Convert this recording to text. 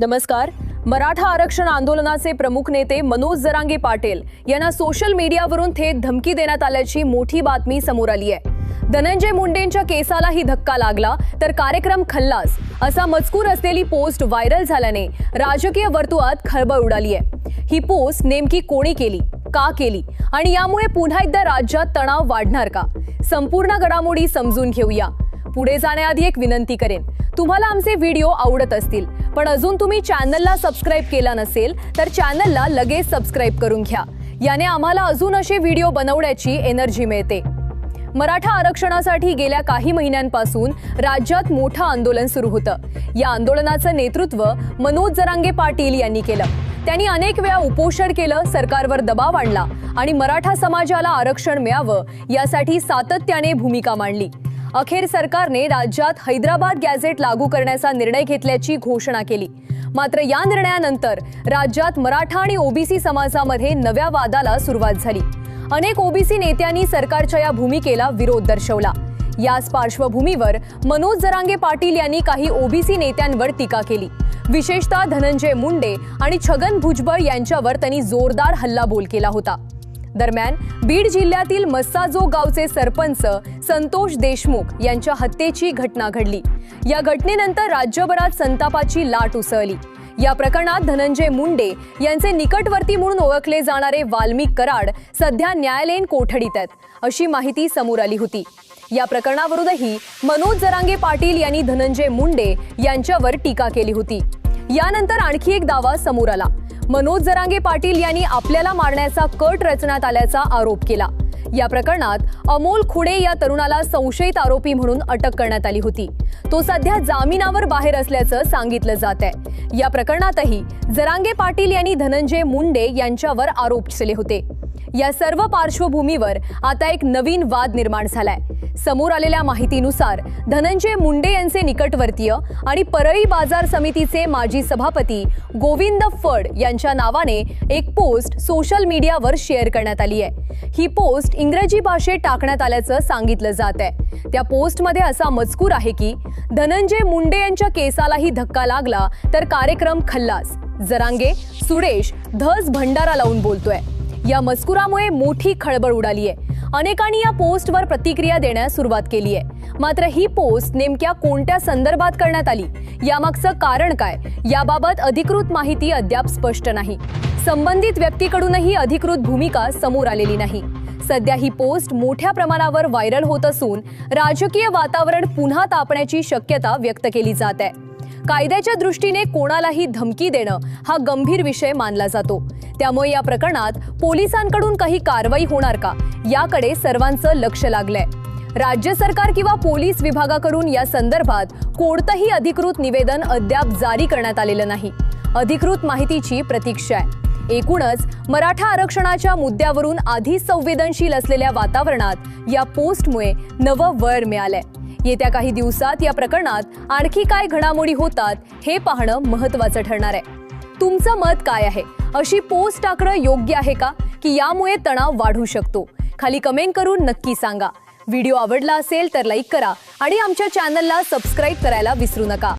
नमस्कार। मराठा आरक्षण आंदोलनाचे प्रमुख नेते मनोज जरांगे पाटील यांना सोशल मीडियावरून थेट धमकी देण्यात आल्याची मोठी बातमी समोर आली आहे। धनंजय मुंडेंच्या केसालाही धक्का लागला तर कार्यक्रम खल्लास असा मजकूर असलेली पोस्ट व्हायरल झाल्याने राजकीय वर्तुळात खळबळ उडाली आहे। ही पोस्ट नेमकी कोणी केली, का केली आणि यामुळे पुन्हा एकदा राज्यात तणाव वाढणार का? संपूर्ण घडामोडी समजून घेऊया। पुढे जाण्याआधी एक विनंती करेन, तुम्हाला आमचे व्हिडिओ आवडत असतील पण अजून तुम्ही चॅनलला सबस्क्राइब केला नसेल तर चॅनलला लगेच सबस्क्राइब करून घ्या। याने आम्हाला अजून असे व्हिडिओ बनवण्याची एनर्जी मिळते। मराठा आरक्षणासाठी गेल्या काही महिन्यांपासून राज्यात मोठं आंदोलन सुरू होतं। या आंदोलनाचं नेतृत्व मनोज जरांगे पाटील यांनी केलं। त्यांनी अनेक वेळा उपोषण केलं, सरकारवर दबाव आणला आणि मराठा समाजाला आरक्षण मिळावं यासाठी सातत्याने भूमिका मांडली। अखेर सरकारने राज्यात हैदराबाद गॅझेट लागू करण्याचा निर्णय घेतल्याची घोषणा केली। मात्र या निर्णयानंतर राज्यात मराठा आणि ओबीसी समाजामध्ये नव्या वादाला सुरुवात झाली। अनेक ओबीसी नेत्यांनी सरकारच्या या भूमिकेला विरोध दर्शवला। याच पार्श्वभूमीवर मनोज जरांगे पाटील यांनी काही ओबीसी नेत्यांवर टीका केली। विशेषतः धनंजय मुंडे आणि छगन भुजबळ यांच्यावर त्यांनी जोरदार हल्लाबोल केला होता। दरम्यान बीड जिल्ह्यातील मस्साजोग गावचे सरपंच संतोष देशमुख यांच्या हत्येची घटना घडली। या घटनेनंतर राज्यभरात संतापाची लाट उसळली। या प्रकरणात धनंजय मुंडे यांचे निकटवर्ती म्हणून ओळखले जाणारे वाल्मिक कराड सध्या न्यायालयीन कोठडीत आहेत, अशी माहिती समोर आली होती। या प्रकरणावरूनही मनोज जरांगे पाटील यांनी धनंजय मुंडे यांच्यावर टीका केली होती। यानंतर आणखी एक दावा समोर आला। मनोज जरांगे पाटील यांनी आपल्याला मारण्याचा कट रचण्यात आल्याचा आरोप केला। या प्रकरणात अमोल खुडे या तरुणाला संशयित आरोपी म्हणून अटक करण्यात आली होती। तो सध्या जामिनावर बाहेर असल्याचं सांगितलं जात आहे। या प्रकरणातही जरांगे पाटील यांनी धनंजय मुंडे यांच्यावर आरोप केले होते। या सर्व पार्श्वभूमीवर आता एक नवीन वाद निर्माण झालाय। समोर आलेल्या माहितीनुसार धनंजय मुंडे यांचे निकटवर्तीय आणि परळी बाजार समितीचे माजी सभापती गोविंद फड यांच्या नावाने एक पोस्ट सोशल मीडियावर शेअर करण्यात आली आहे। ही पोस्ट इंग्रजी भाषेत टाकण्यात आल्याचं सांगितलं जात आहे। त्या पोस्टमध्ये असा मजकूर आहे की धनंजय मुंडे यांच्या केसालाही धक्का लागला तर कार्यक्रम खल्लास। जरांगे सुरेश धस भंडारा लावून बोलतोय। या मजकुरामुळे मोठी खळबळ उडाली आहे। अनेकांनी या पोस्टवर प्रतिक्रिया देण्यास सुरुवात केली आहे। मात्र ही पोस्ट नेमक्या कोणत्या संदर्भात करण्यात आली, यामागचं कारण काय, याबाबत अधिकृत माहिती अद्याप स्पष्ट नाही। संबंधित व्यक्तीकडूनही अधिकृत भूमिका समोर आलेली नाही। सध्या ही पोस्ट मोठ्या प्रमाणावर व्हायरल होत असून राजकीय वातावरण पुन्हा तापण्याची शक्यता व्यक्त केली जात आहे। कायद्याच्या दृष्टीने कोणालाही धमकी देणं हा गंभीर विषय मानला जातो। त्यामुळे या प्रकरणात पोलिसांकडून काही कारवाई होणार का, याकडे सर्वांचं लक्ष लागलंय। राज्य सरकार किंवा पोलीस विभागाकडून या संदर्भात कोणतंही अधिकृत निवेदन अद्याप जारी करण्यात आलेलं नाही। अधिकृत माहितीची प्रतीक्षा आहे। एकूणच मराठा आरक्षणाच्या मुद्द्यावरून आधीच संवेदनशील असलेल्या वातावरणात या पोस्टमुळे नवं वळण मिळालंय। येत्या काही दिवसात या प्रकरणात आणखी काय घडामोडी होतात हे पाहणं महत्त्वाचं ठरणार आहे। तुमचं मत काय आहे? अशी पोस्ट टाकणं योग्य आहे का, की यामुळे तणाव वाढू शकतो? खाली कमेंट करून नक्की सांगा। व्हिडिओ आवडला असेल तर लाईक करा आणि आमच्या चॅनलला सबस्क्राइब करायला विसरू नका।